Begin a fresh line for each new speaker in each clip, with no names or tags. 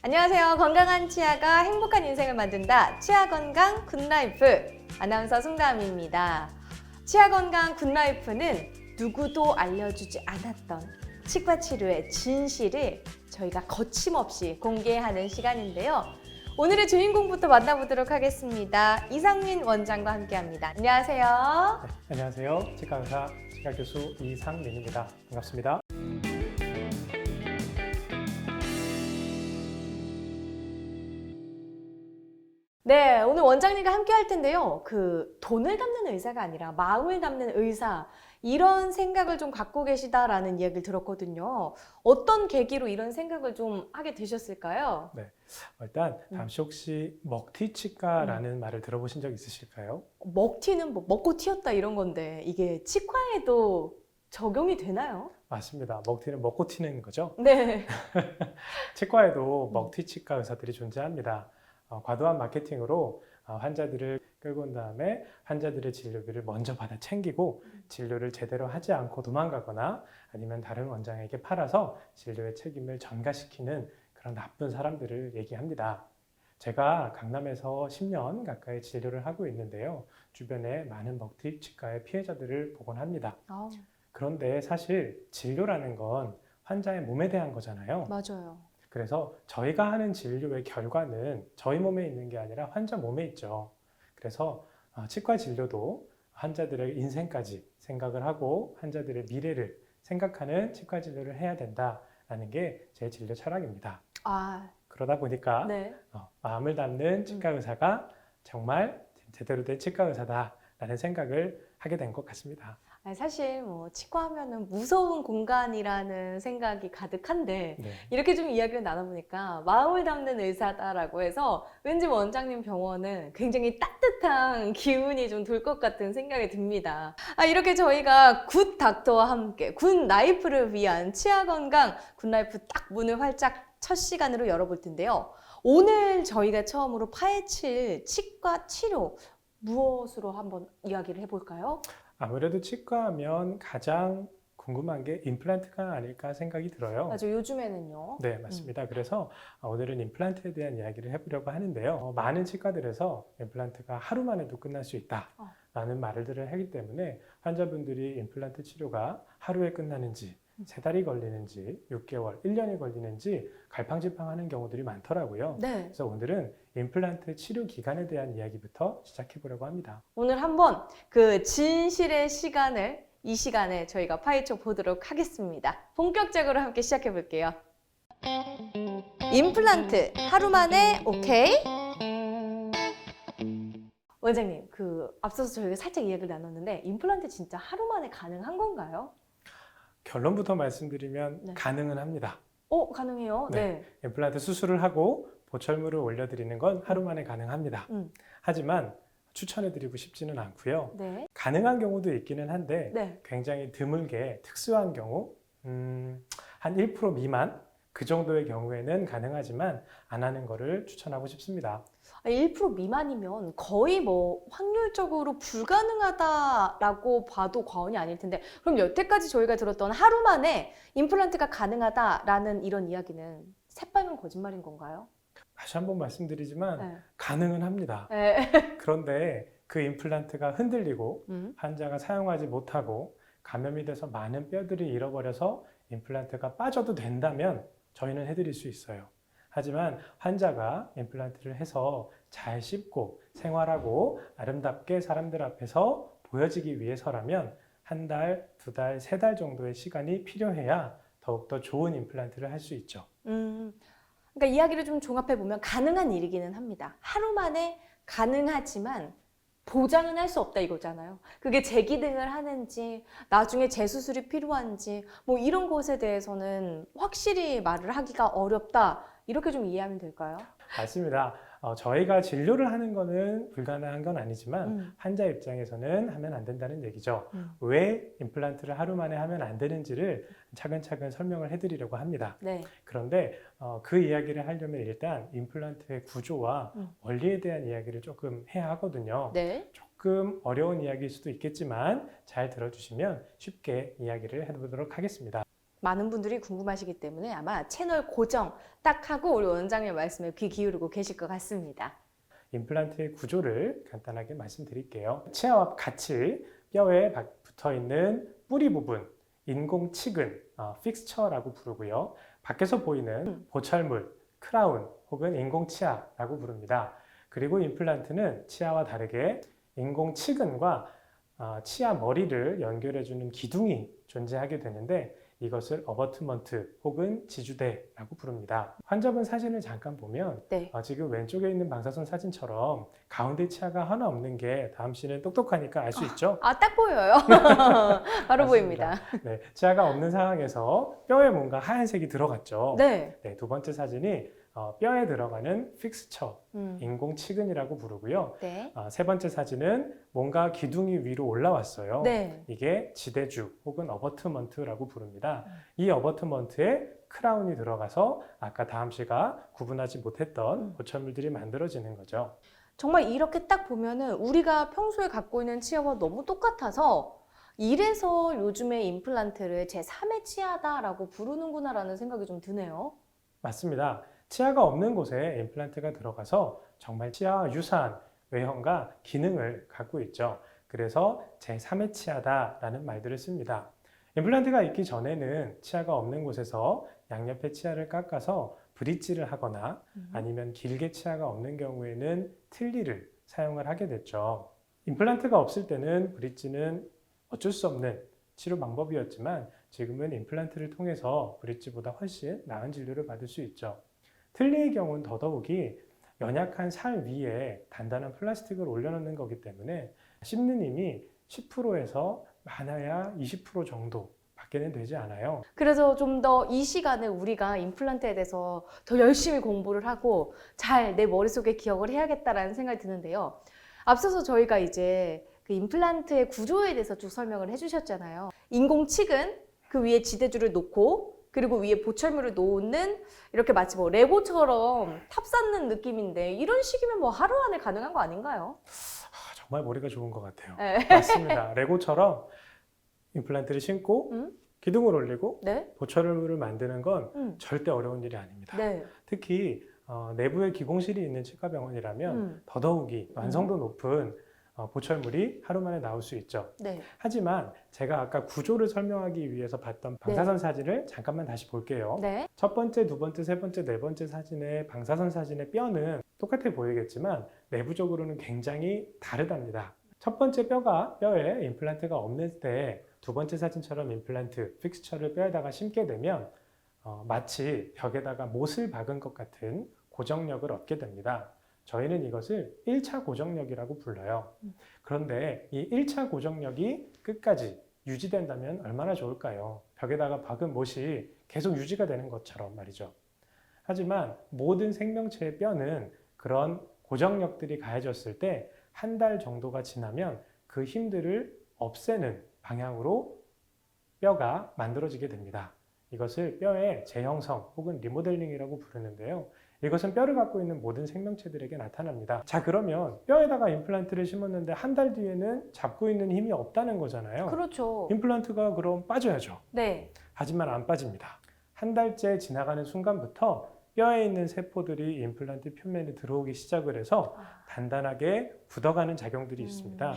안녕하세요. 건강한 치아가 행복한 인생을 만든다. 치아 건강 굿라이프 아나운서 송다은입니다. 치아 건강 굿라이프는 누구도 알려주지 않았던 치과 치료의 진실을 저희가 거침없이 공개하는 시간인데요. 오늘의 주인공부터 만나보도록 하겠습니다. 이상민 원장과 함께합니다. 안녕하세요.
네, 안녕하세요. 치과의사 치과교수 이상민입니다. 반갑습니다.
네, 오늘 원장님과 함께 할 텐데요. 돈을 담는 의사가 아니라 마음을 담는 의사, 이런 생각을 좀 갖고 계시다라는 이야기를 들었거든요. 어떤 계기로 이런 생각을 좀 하게 되셨을까요?
네, 일단 잠시 혹시 먹튀치과라는 말을 들어보신 적 있으실까요?
먹튀는 뭐 먹고 튀었다 이런 건데 이게 치과에도 적용이 되나요?
맞습니다. 먹튀는 먹고 튀는 거죠.
네.
치과에도 먹튀치과 의사들이 존재합니다. 과도한 마케팅으로 환자들을 끌고 온 다음에 환자들의 진료비를 먼저 받아 챙기고 진료를 제대로 하지 않고 도망가거나 아니면 다른 원장에게 팔아서 진료의 책임을 전가시키는 그런 나쁜 사람들을 얘기합니다. 제가 강남에서 10년 가까이 진료를 하고 있는데요. 주변에 많은 먹튀치과의 피해자들을 보곤 합니다. 그런데 사실 진료라는 건 환자의 몸에 대한 거잖아요.
맞아요.
그래서 저희가 하는 진료의 결과는 저희 몸에 있는 게 아니라 환자 몸에 있죠. 그래서 치과 진료도 환자들의 인생까지 생각을 하고 환자들의 미래를 생각하는 치과 진료를 해야 된다라는 게 제 진료 철학입니다. 그러다 보니까
네.
마음을 담는 치과 의사가 정말 제대로 된 치과 의사다라는 생각을 하게 된 것 같습니다.
사실 뭐 치과 하면은 무서운 공간이라는 생각이 가득한데
네.
이렇게 좀 이야기를 나눠보니까 마음을 담는 의사다라고 해서 왠지 원장님 병원은 굉장히 따뜻한 기운이 좀 돌 것 같은 생각이 듭니다. 이렇게 저희가 굿 닥터와 함께 굿 라이프를 위한 치아 건강 굿 라이프 딱 문을 활짝 첫 시간으로 열어볼 텐데요. 오늘 저희가 처음으로 파헤칠 치과 치료 무엇으로 한번 이야기를 해볼까요?
아무래도 치과하면 가장 궁금한 게 임플란트가 아닐까 생각이 들어요.
맞아요. 요즘에는요.
네, 맞습니다. 그래서 오늘은 임플란트에 대한 이야기를 해보려고 하는데요. 많은 치과들에서 임플란트가 하루 만에도 끝날 수 있다라는 말들을 하기 때문에 환자분들이 임플란트 치료가 하루에 끝나는지 3달이 걸리는지 6개월, 1년이 걸리는지 갈팡질팡하는 경우들이 많더라고요.
네.
그래서 오늘은 임플란트 치료 기간에 대한 이야기부터 시작해 보려고 합니다.
오늘 한번 그 진실의 시간을 이 시간에 저희가 파헤쳐 보도록 하겠습니다. 본격적으로 함께 시작해 볼게요. 임플란트 하루 만에 오케이? 원장님, 앞서서 저희가 살짝 이야기를 나눴는데 임플란트 진짜 하루 만에 가능한 건가요?
결론부터 말씀드리면
네.
가능은 합니다.
가능해요?
네. 임플란트 수술을 하고 보철물을 올려드리는 건 하루 만에 가능합니다. 하지만 추천해드리고 싶지는 않고요.
네.
가능한 경우도 있기는 한데
네.
굉장히 드물게 특수한 경우 한 1% 미만 그 정도의 경우에는 가능하지만 안 하는 거를 추천하고 싶습니다.
1% 미만이면 거의 뭐 확률적으로 불가능하다라고 봐도 과언이 아닐 텐데 그럼 여태까지 저희가 들었던 하루 만에 임플란트가 가능하다라는 이런 이야기는 새빨간 거짓말인 건가요?
다시 한번 말씀드리지만
네.
가능은 합니다.
네.
그런데 그 임플란트가 흔들리고 환자가 사용하지 못하고 감염이 돼서 많은 뼈들이 잃어버려서 임플란트가 빠져도 된다면 저희는 해드릴 수 있어요. 하지만 환자가 임플란트를 해서 잘 씹고 생활하고 아름답게 사람들 앞에서 보여지기 위해서라면 1달, 2달, 3달 정도의 시간이 필요해야 더욱더 좋은 임플란트를 할 수 있죠.
그러니까 이야기를 좀 종합해 보면 가능한 일이기는 합니다. 하루 만에 가능하지만 보장은 할 수 없다 이거잖아요. 그게 재기능을 하는지 나중에 재수술이 필요한지 뭐 이런 것에 대해서는 확실히 말을 하기가 어렵다 이렇게 좀 이해하면 될까요?
맞습니다. 저희가 진료를 하는 거는 불가능한 건 아니지만 환자 입장에서는 하면 안 된다는 얘기죠. 왜 임플란트를 하루 만에 하면 안 되는지를 차근차근 설명을 해드리려고 합니다.
네.
그런데 그 이야기를 하려면 일단 임플란트의 구조와 원리에 대한 이야기를 조금 해야 하거든요.
네.
조금 어려운 이야기일 수도 있겠지만 잘 들어주시면 쉽게 이야기를 해보도록 하겠습니다.
많은 분들이 궁금하시기 때문에 아마 채널 고정 딱 하고 우리 원장님 말씀에 귀 기울이고 계실 것 같습니다.
임플란트의 구조를 간단하게 말씀드릴게요. 치아와 같이 뼈에 붙어 있는 뿌리 부분, 인공치근, 픽스처라고 부르고요. 밖에서 보이는 보철물, 크라운 혹은 인공치아라고 부릅니다. 그리고 임플란트는 치아와 다르게 인공치근과 치아 머리를 연결해주는 기둥이 존재하게 되는데 이것을 어버트먼트 혹은 지주대라고 부릅니다. 환자분 사진을 잠깐 보면
네.
지금 왼쪽에 있는 방사선 사진처럼 가운데 치아가 하나 없는 게 다음 씨는 똑똑하니까 알 수 있죠?
딱 보여요. 바로
맞습니다.
보입니다.
네, 치아가 없는 상황에서 뼈에 뭔가 하얀색이 들어갔죠.
네.
네, 두 번째 사진이 뼈에 들어가는 픽스처, 인공치근이라고 부르고요.
네.
세 번째 사진은 뭔가 기둥이 위로 올라왔어요.
네.
이게 지대주 혹은 어버트먼트라고 부릅니다. 이 어버트먼트에 크라운이 들어가서 아까 다음 씨가 구분하지 못했던 보철물들이 만들어지는 거죠.
정말 이렇게 딱 보면은 우리가 평소에 갖고 있는 치아와 너무 똑같아서 이래서 요즘에 임플란트를 제3의 치아다라고 부르는구나라는 생각이 좀 드네요.
맞습니다. 치아가 없는 곳에 임플란트가 들어가서 정말 치아와 유사한 외형과 기능을 갖고 있죠. 그래서 제3의 치아다라는 말들을 씁니다. 임플란트가 있기 전에는 치아가 없는 곳에서 양옆의 치아를 깎아서 브릿지를 하거나 아니면 길게 치아가 없는 경우에는 틀니를 사용을 하게 됐죠. 임플란트가 없을 때는 브릿지는 어쩔 수 없는 치료 방법이었지만 지금은 임플란트를 통해서 브릿지보다 훨씬 나은 진료를 받을 수 있죠. 틀니의 경우는 더더욱이 연약한 살 위에 단단한 플라스틱을 올려놓는 거기 때문에 씹는 힘이 10%에서 많아야 20% 정도 밖에는 되지 않아요.
그래서 좀 더 이 시간에 우리가 임플란트에 대해서 더 열심히 공부를 하고 잘 내 머릿속에 기억을 해야겠다라는 생각이 드는데요. 앞서서 저희가 이제 그 임플란트의 구조에 대해서 쭉 설명을 해주셨잖아요. 인공치근, 그 위에 지대줄을 놓고 그리고 위에 보철물을 놓는 이렇게 마치 뭐 레고처럼 탑 쌓는 느낌인데 이런 식이면 뭐 하루 안에 가능한 거 아닌가요?
정말 머리가 좋은 것 같아요.
네.
맞습니다. 레고처럼 임플란트를 신고 기둥을 올리고
네.
보철물을 만드는 건 절대 어려운 일이 아닙니다.
네.
특히 내부에 기공실이 있는 치과병원이라면 더더욱이 완성도 높은 보철물이 하루 만에 나올 수 있죠.
네.
하지만 제가 아까 구조를 설명하기 위해서 봤던 방사선 사진을 잠깐만 다시 볼게요.
네.
첫 번째, 두 번째, 세 번째, 네 번째 사진의 방사선 사진의 뼈는 똑같아 보이겠지만 내부적으로는 굉장히 다르답니다. 첫 번째 뼈에 임플란트가 없는 때 두 번째 사진처럼 임플란트, 픽스처를 뼈에다가 심게 되면 마치 벽에다가 못을 박은 것 같은 고정력을 얻게 됩니다. 저희는 이것을 1차 고정력이라고 불러요. 그런데 이 1차 고정력이 끝까지 유지된다면 얼마나 좋을까요? 벽에다가 박은 못이 계속 유지가 되는 것처럼 말이죠. 하지만 모든 생명체의 뼈는 그런 고정력들이 가해졌을 때 한 달 정도가 지나면 그 힘들을 없애는 방향으로 뼈가 만들어지게 됩니다. 이것을 뼈의 재형성 혹은 리모델링이라고 부르는데요. 이것은 뼈를 갖고 있는 모든 생명체들에게 나타납니다. 자, 그러면 뼈에다가 임플란트를 심었는데 한 달 뒤에는 잡고 있는 힘이 없다는 거잖아요.
그렇죠.
임플란트가 그럼 빠져야죠.
네.
하지만 안 빠집니다. 한 달째 지나가는 순간부터 뼈에 있는 세포들이 임플란트 표면에 들어오기 시작을 해서 단단하게 굳어가는 작용들이 있습니다.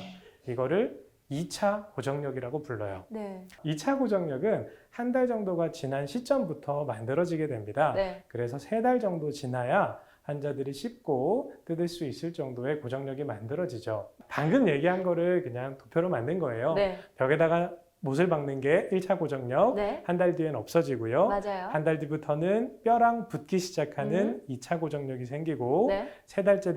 이거를 2차 고정력이라고 불러요.
네.
2차 고정력은 한 달 정도가 지난 시점부터 만들어지게 됩니다.
네.
그래서 3달 정도 지나야 환자들이 씹고 뜯을 수 있을 정도의 고정력이 만들어지죠. 방금 얘기한 거를 그냥 도표로 만든 거예요.
네.
벽에다가 못을 박는 게 1차 고정력,
네.
한 달 뒤엔 없어지고요.
맞아요.
한 달 뒤부터는 뼈랑 붙기 시작하는 2차 고정력이 생기고
네.
3달째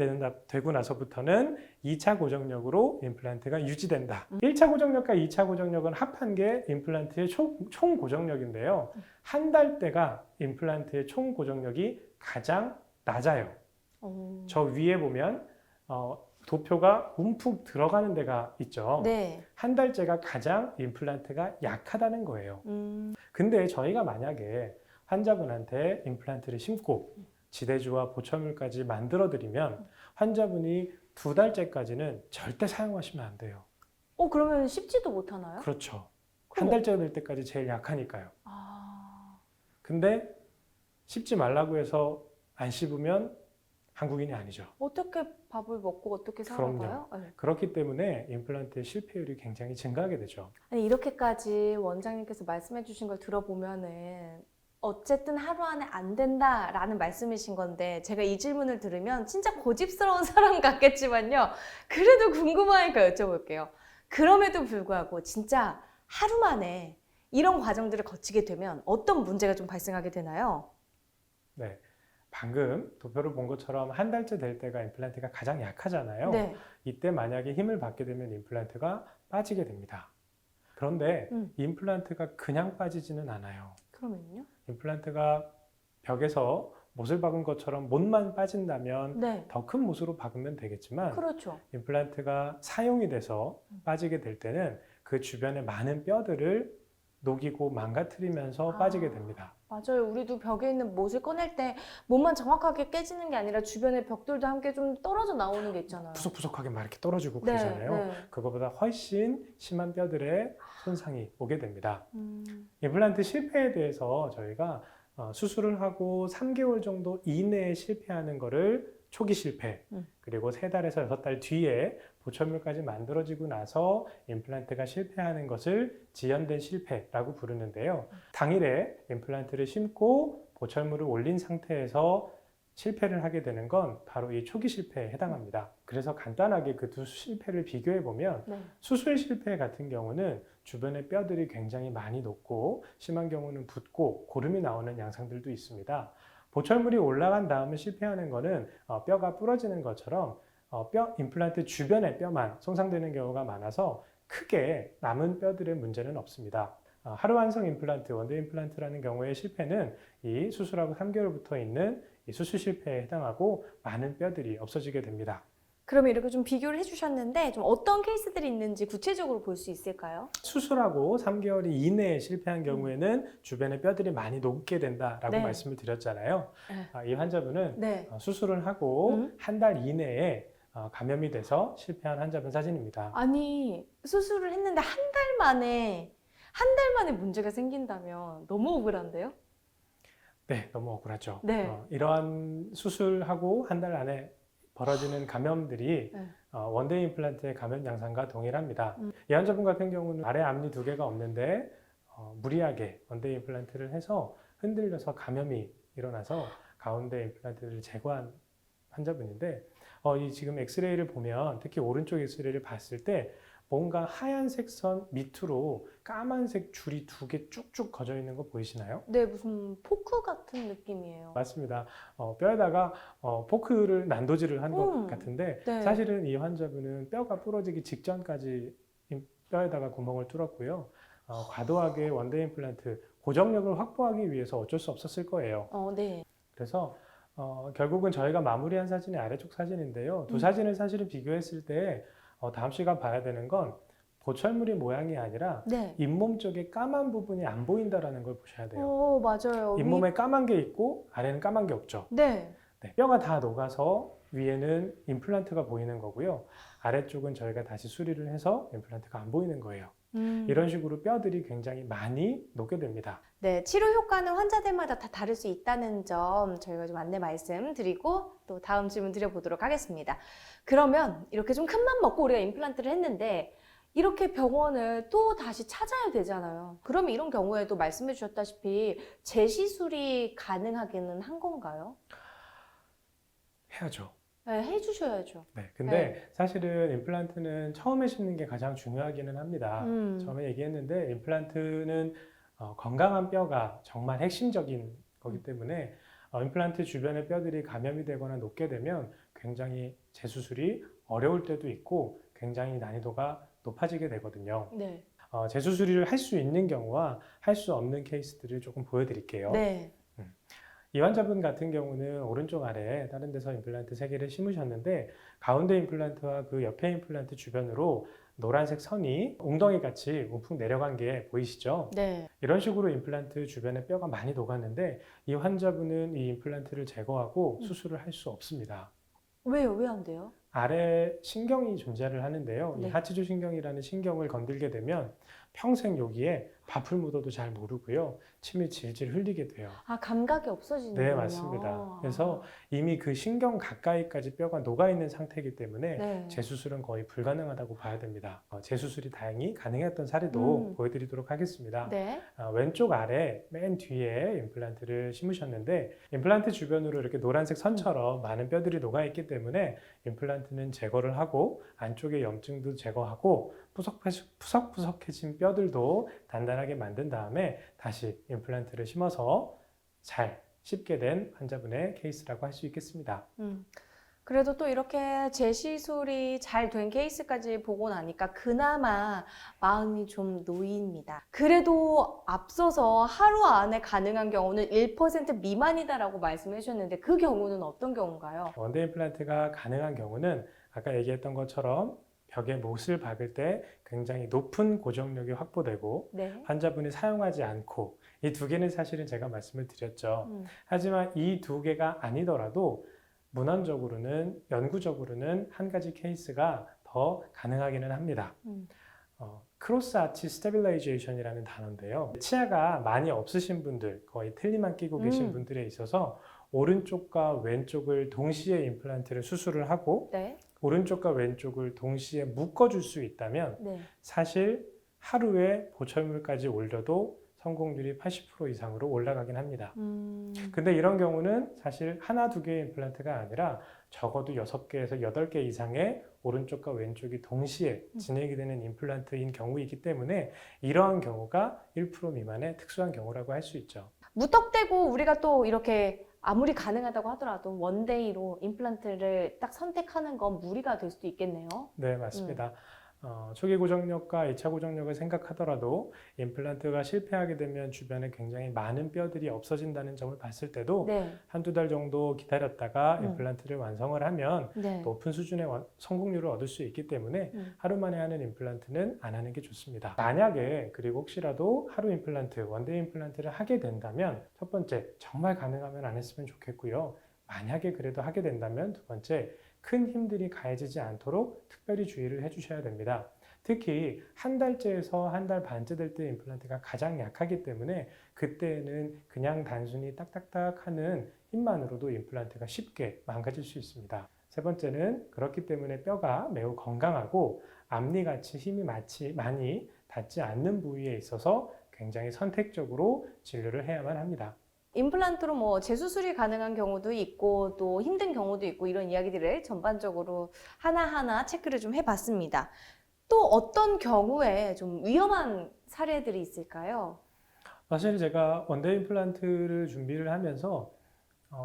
되고 나서부터는 2차 고정력으로 임플란트가 유지된다. 1차 고정력과 2차 고정력은 합한 게 임플란트의 총 고정력인데요. 한 달 때가 임플란트의 총 고정력이 가장 낮아요. 저 위에 보면 도표가 움푹 들어가는 데가 있죠.
네.
한 달째가 가장 임플란트가 약하다는 거예요. 근데 저희가 만약에 환자분한테 임플란트를 심고 지대주와 보철물까지 만들어드리면 환자분이 2달째까지는 절대 사용하시면 안 돼요.
그러면 씹지도 못하나요?
그렇죠.
그럼
한 달째 될 때까지 제일 약하니까요.
아.
근데 씹지 말라고 해서 안 씹으면 한국인이 아니죠.
어떻게 밥을 먹고 어떻게 살아가요? 네.
그렇기 때문에 임플란트의 실패율이 굉장히 증가하게 되죠.
아니, 이렇게까지 원장님께서 말씀해 주신 걸 들어보면은 어쨌든 하루 안에 안 된다라는 말씀이신 건데 제가 이 질문을 들으면 진짜 고집스러운 사람 같겠지만요. 그래도 궁금하니까 여쭤볼게요. 그럼에도 불구하고 진짜 하루 만에 이런 과정들을 거치게 되면 어떤 문제가 좀 발생하게 되나요?
네. 방금 도표를 본 것처럼 한 달째 될 때가 임플란트가 가장 약하잖아요.
네.
이때 만약에 힘을 받게 되면 임플란트가 빠지게 됩니다. 그런데 임플란트가 그냥 빠지지는 않아요.
그러면요?
임플란트가 벽에서 못을 박은 것처럼 못만 빠진다면
네.
더 큰 못으로 박으면 되겠지만
그렇죠.
임플란트가 사용이 돼서 빠지게 될 때는 그 주변의 많은 뼈들을 녹이고 망가뜨리면서 빠지게 됩니다.
맞아요. 우리도 벽에 있는 못을 꺼낼 때 못만 정확하게 깨지는 게 아니라 주변의 벽들도 함께 좀 떨어져 나오는 게 있잖아요.
푸석푸석하게 막 이렇게 떨어지고
네,
그러잖아요.
네.
그거보다 훨씬 심한 뼈들의 손상이 오게 됩니다. 임플란트 실패에 대해서 저희가 수술을 하고 3개월 정도 이내에 실패하는 거를 초기 실패, 그리고 3달에서 6달 뒤에 보철물까지 만들어지고 나서 임플란트가 실패하는 것을 지연된 실패라고 부르는데요. 당일에 임플란트를 심고 보철물을 올린 상태에서 실패를 하게 되는 건 바로 이 초기 실패에 해당합니다. 그래서 간단하게 그 두 실패를 비교해 보면
네.
수술 실패 같은 경우는 주변의 뼈들이 굉장히 많이 녹고 심한 경우는 붓고 고름이 나오는 양상들도 있습니다. 보철물이 올라간 다음에 실패하는 거는 뼈가 부러지는 것처럼 뼈 임플란트 주변의 뼈만 손상되는 경우가 많아서 크게 남은 뼈들의 문제는 없습니다. 하루 완성 임플란트, 원데이 임플란트라는 경우의 실패는 이 수술하고 3개월부터 있는 이 수술 실패에 해당하고 많은 뼈들이 없어지게 됩니다.
그러면 이렇게 좀 비교를 해주셨는데 좀 어떤 케이스들이 있는지 구체적으로 볼 수 있을까요?
수술하고 3개월 이내에 실패한 경우에는 주변의 뼈들이 많이 녹게 된다라고
네.
말씀을 드렸잖아요.
네.
이 환자분은
네.
수술을 하고 한 달 이내에 감염이 돼서 실패한 환자분 사진입니다.
아니, 수술을 했는데 한 달 만에 문제가 생긴다면 너무 억울한데요?
네, 너무 억울하죠.
네.
이러한 수술하고 한 달 안에 벌어지는 감염들이
네.
원데이 임플란트의 감염 양상과 동일합니다. 이 환자분 같은 경우는 아래 앞니 2개가 없는데 무리하게 원데이 임플란트를 해서 흔들려서 감염이 일어나서 가운데 임플란트를 제거한 환자분인데 이 지금 엑스레이를 보면 특히 오른쪽 엑스레이를 봤을 때 뭔가 하얀색 선 밑으로 까만색 줄이 2개 쭉쭉 거져 있는 거 보이시나요?
네, 무슨 포크 같은 느낌이에요.
맞습니다. 뼈에다가 포크를 난도질을 한 것 같은데
네.
사실은 이 환자분은 뼈가 부러지기 직전까지 뼈에다가 구멍을 뚫었고요. 과도하게 원데이 임플란트 고정력을 확보하기 위해서 어쩔 수 없었을 거예요.
네.
그래서 결국은 저희가 마무리한 사진이 아래쪽 사진인데요. 두 사진을 사실은 비교했을 때 다음 시간 봐야 되는 건 보철물의 모양이 아니라
네.
잇몸 쪽에 까만 부분이 안 보인다라는 걸 보셔야 돼요.
맞아요.
잇몸에 까만 게 있고 아래는 까만 게 없죠.
네.
네, 뼈가 다 녹아서 위에는 임플란트가 보이는 거고요. 아래쪽은 저희가 다시 수리를 해서 임플란트가 안 보이는 거예요. 이런 식으로 뼈들이 굉장히 많이 녹게 됩니다.
네, 치료 효과는 환자들마다 다 다를 수 있다는 점 저희가 좀 안내 말씀드리고 또 다음 질문 드려보도록 하겠습니다. 그러면 이렇게 좀 큰 맘 먹고 우리가 임플란트를 했는데 이렇게 병원을 또 다시 찾아야 되잖아요. 그러면 이런 경우에도 말씀해 주셨다시피 재시술이 가능하기는 한 건가요?
해야죠.
네, 해주셔야죠.
네, 근데 사실은 임플란트는 처음에 심는 게 가장 중요하기는 합니다. 처음에 얘기했는데 임플란트는 건강한 뼈가 정말 핵심적인 거기 때문에 임플란트 주변의 뼈들이 감염이 되거나 녹게 되면 굉장히 재수술이 어려울 때도 있고 굉장히 난이도가 높아지게 되거든요.
네.
재수술을 할 수 있는 경우와 할 수 없는 케이스들을 조금 보여드릴게요.
네.
이 환자분 같은 경우는 오른쪽 아래에 다른 데서 임플란트 3개를 심으셨는데 가운데 임플란트와 그 옆에 임플란트 주변으로 노란색 선이 웅덩이 같이 움푹 내려간 게 보이시죠?
네.
이런 식으로 임플란트 주변에 뼈가 많이 녹았는데 이 환자분은 이 임플란트를 제거하고 수술을 할 수 없습니다.
왜요? 왜 안 돼요?
아래 신경이 존재를 하는데요.
네.
이 하치조 신경이라는 신경을 건들게 되면 평생 여기에 밥을 묻어도 잘 모르고요. 침이 질질 흘리게 돼요.
아, 감각이 없어지는군요.
네, 맞습니다. 그래서 이미 그 신경 가까이까지 뼈가 녹아있는 상태이기 때문에
네.
재수술은 거의 불가능하다고 봐야 됩니다. 재수술이 다행히 가능했던 사례도 보여드리도록 하겠습니다.
네.
왼쪽 아래 맨 뒤에 임플란트를 심으셨는데 임플란트 주변으로 이렇게 노란색 선처럼 많은 뼈들이 녹아있기 때문에 임플란트는 제거를 하고 안쪽에 염증도 제거하고 푸석푸석해진 뼈들도 단단하게 만든 다음에 다시 임플란트를 심어서 잘 씹게 된 환자분의 케이스라고 할 수 있겠습니다.
그래도 또 이렇게 재시술이 잘 된 케이스까지 보고 나니까 그나마 마음이 좀 놓입니다. 그래도 앞서서 하루 안에 가능한 경우는 1% 미만이다라고 말씀해 주셨는데 그 경우는 어떤 경우인가요?
원대 임플란트가 가능한 경우는 아까 얘기했던 것처럼 벽에 못을 박을 때 굉장히 높은 고정력이 확보되고
네.
환자분이 사용하지 않고 이 두 개는 사실은 제가 말씀을 드렸죠. 하지만 이 두 개가 아니더라도 문헌적으로는 연구적으로는 한 가지 케이스가 더 가능하기는 합니다. 크로스 아치 스테빌라이제이션이라는 단어인데요. 치아가 많이 없으신 분들, 거의 틀니만 끼고 계신 분들에 있어서 오른쪽과 왼쪽을 동시에 임플란트를 수술을 하고
네.
오른쪽과 왼쪽을 동시에 묶어줄 수 있다면
네.
사실 하루에 보철물까지 올려도 성공률이 80% 이상으로 올라가긴 합니다. 근데 이런 경우는 사실 하나, 두 개의 임플란트가 아니라 적어도 6개에서 8개 이상의 오른쪽과 왼쪽이 동시에 진행이 되는 임플란트인 경우이기 때문에 이러한 경우가 1% 미만의 특수한 경우라고 할 수 있죠.
무턱대고 우리가 또 이렇게 아무리 가능하다고 하더라도 원데이로 임플란트를 딱 선택하는 건 무리가 될 수도 있겠네요.
네, 맞습니다. 초기 고정력과 2차 고정력을 생각하더라도 임플란트가 실패하게 되면 주변에 굉장히 많은 뼈들이 없어진다는 점을 봤을 때도
네.
한두 달 정도 기다렸다가 임플란트를 완성을 하면
네.
높은 수준의 성공률을 얻을 수 있기 때문에 하루 만에 하는 임플란트는 안 하는 게 좋습니다. 만약에 그리고 혹시라도 하루 임플란트, 원데이 임플란트를 하게 된다면 첫 번째, 정말 가능하면 안 했으면 좋겠고요. 만약에 그래도 하게 된다면 두 번째, 큰 힘들이 가해지지 않도록 특별히 주의를 해주셔야 됩니다. 특히 한 달째에서 한 달 반째 될 때 임플란트가 가장 약하기 때문에 그때는 그냥 단순히 딱딱딱 하는 힘만으로도 임플란트가 쉽게 망가질 수 있습니다. 세 번째는 그렇기 때문에 뼈가 매우 건강하고 앞니같이 힘이 많이 닿지 않는 부위에 있어서 굉장히 선택적으로 진료를 해야만 합니다.
임플란트로 뭐 재수술이 가능한 경우도 있고 또 힘든 경우도 있고 이런 이야기들을 전반적으로 하나하나 체크를 좀 해봤습니다. 또 어떤 경우에 좀 위험한 사례들이 있을까요?
사실 제가 원데이 임플란트를 준비를 하면서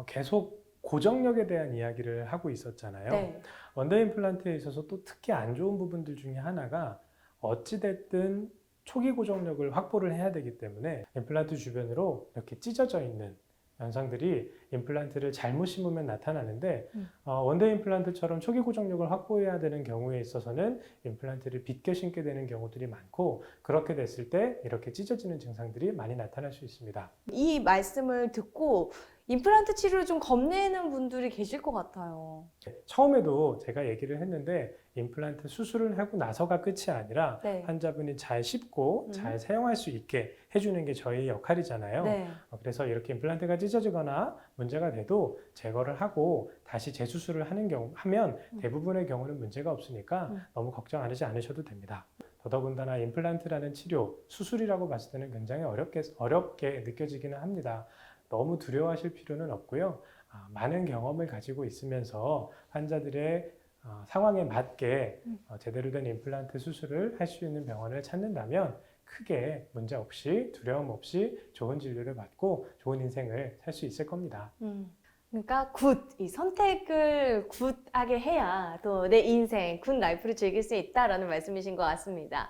계속 고정력에 대한 이야기를 하고 있었잖아요.
네.
원데이 임플란트에 있어서 또 특히 안 좋은 부분들 중에 하나가 어찌됐든 초기 고정력을 확보를 해야 되기 때문에 임플란트 주변으로 이렇게 찢어져 있는 현상들이 임플란트를 잘못 심으면 나타나는데 원데이 임플란트처럼 초기 고정력을 확보해야 되는 경우에 있어서는 임플란트를 빗겨 신게 되는 경우들이 많고 그렇게 됐을 때 이렇게 찢어지는 증상들이 많이 나타날 수 있습니다.
이 말씀을 듣고 임플란트 치료를 좀 겁내는 분들이 계실 것 같아요.
처음에도 제가 얘기를 했는데 임플란트 수술을 하고 나서가 끝이 아니라
네.
환자분이 잘 씹고 잘 사용할 수 있게 해주는 게 저희 역할이잖아요.
네.
그래서 이렇게 임플란트가 찢어지거나 문제가 돼도 제거를 하고 다시 재수술을 하면 대부분의 경우는 문제가 없으니까 너무 걱정하지 않으셔도 됩니다. 더더군다나 임플란트라는 치료, 수술이라고 봤을 때는 굉장히 어렵게 느껴지기는 합니다. 너무 두려워하실 필요는 없고요. 많은 경험을 가지고 있으면서 환자들의 상황에 맞게 제대로 된 임플란트 수술을 할 수 있는 병원을 찾는다면 크게 문제 없이 두려움 없이 좋은 진료를 받고 좋은 인생을 살 수 있을 겁니다.
그러니까 이 선택을 굿하게 해야 또 내 인생, 굿 라이프를 즐길 수 있다라는 말씀이신 것 같습니다.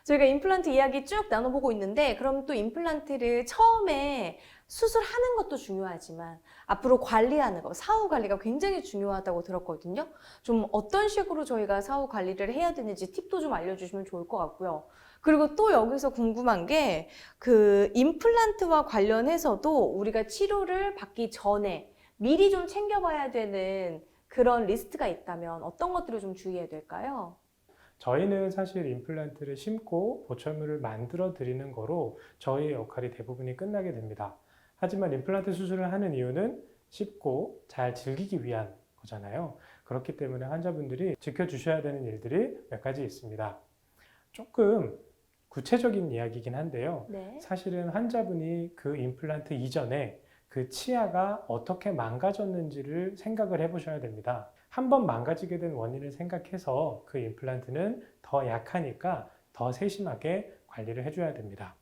저희가 임플란트 이야기 쭉 나눠보고 있는데 그럼 또 임플란트를 처음에 수술하는 것도 중요하지만 앞으로 관리하는 거, 사후 관리가 굉장히 중요하다고 들었거든요. 좀 어떤 식으로 저희가 사후 관리를 해야 되는지 팁도 좀 알려주시면 좋을 것 같고요. 그리고 또 여기서 궁금한 게 그 임플란트와 관련해서도 우리가 치료를 받기 전에 미리 좀 챙겨봐야 되는 그런 리스트가 있다면 어떤 것들을 좀 주의해야 될까요?
저희는 사실 임플란트를 심고 보철물을 만들어 드리는 거로 저희의 역할이 대부분이 끝나게 됩니다. 하지만 임플란트 수술을 하는 이유는 쉽고 잘 즐기기 위한 거잖아요. 그렇기 때문에 환자분들이 지켜주셔야 되는 일들이 몇 가지 있습니다. 조금 구체적인 이야기이긴 한데요.
네.
사실은 환자분이 그 임플란트 이전에 그 치아가 어떻게 망가졌는지를 생각을 해보셔야 됩니다. 한번 망가지게 된 원인을 생각해서 그 임플란트는 더 약하니까 더 세심하게 관리를 해줘야 됩니다.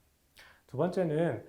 두 번째는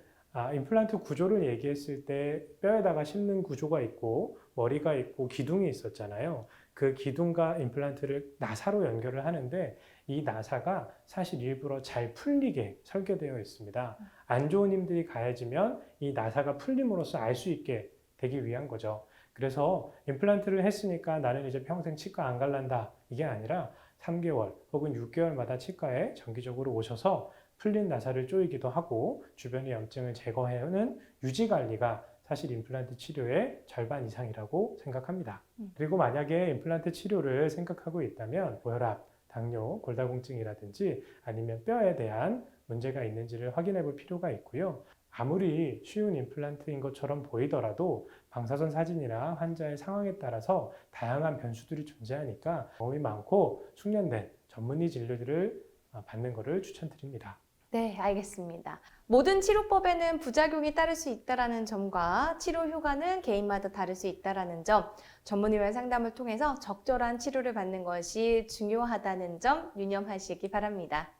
임플란트 구조를 얘기했을 때 뼈에다가 심는 구조가 있고 머리가 있고 기둥이 있었잖아요. 그 기둥과 임플란트를 나사로 연결을 하는데 이 나사가 사실 일부러 잘 풀리게 설계되어 있습니다. 안 좋은 힘들이 가해지면 이 나사가 풀림으로써 알 수 있게 되기 위한 거죠. 그래서 임플란트를 했으니까 나는 이제 평생 치과 안 갈란다. 이게 아니라 3개월 혹은 6개월마다 치과에 정기적으로 오셔서 풀린 나사를 조이기도 하고 주변의 염증을 제거해오는 유지 관리가 사실 임플란트 치료의 절반 이상이라고 생각합니다. 그리고 만약에 임플란트 치료를 생각하고 있다면 고혈압, 당뇨, 골다공증이라든지 아니면 뼈에 대한 문제가 있는지를 확인해 볼 필요가 있고요. 아무리 쉬운 임플란트인 것처럼 보이더라도 방사선 사진이나 환자의 상황에 따라서 다양한 변수들이 존재하니까 경험이 많고 숙련된 전문의 진료들을 받는 것을 추천드립니다.
네, 알겠습니다. 모든 치료법에는 부작용이 따를 수 있다는 점과 치료 효과는 개인마다 다를 수 있다는 점, 전문의와의 상담을 통해서 적절한 치료를 받는 것이 중요하다는 점 유념하시기 바랍니다.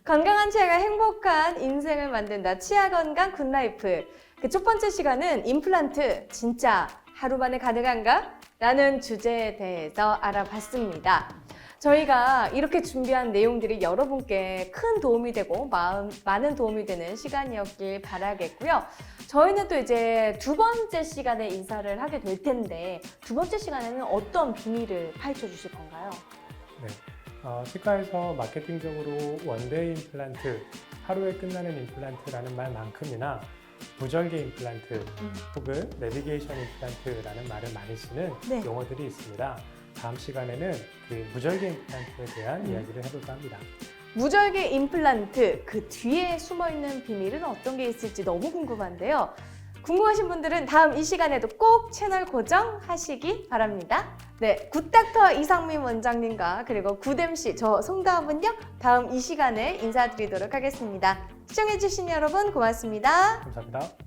건강한 치아가 행복한 인생을 만든다. 치아 건강 굿라이프. 그 첫 번째 시간은 임플란트 진짜 하루 만에 가능한가? 라는 주제에 대해서 알아봤습니다. 저희가 이렇게 준비한 내용들이 여러분께 큰 도움이 되고 많은 도움이 되는 시간이었길 바라겠고요. 저희는 또 이제 두 번째 시간에 인사를 하게 될 텐데 두 번째 시간에는 어떤 비밀을 파헤쳐 주실 건가요?
네. 치과에서 마케팅적으로 원데이 임플란트, 하루에 끝나는 임플란트라는 말만큼이나 무절개 임플란트 혹은 내비게이션 임플란트라는 말을 많이 쓰는
네.
용어들이 있습니다. 다음 시간에는 그 무절개 임플란트에 대한 이야기를 해볼까 합니다.
무절개 임플란트 그 뒤에 숨어있는 비밀은 어떤 게 있을지 너무 궁금한데요. 궁금하신 분들은 다음 이 시간에도 꼭 채널 고정하시기 바랍니다. 네, 굿닥터 이상민 원장님과 그리고 굿MC 저 송다은은요 다음 이 시간에 인사드리도록 하겠습니다. 시청해주신 여러분 고맙습니다.
감사합니다.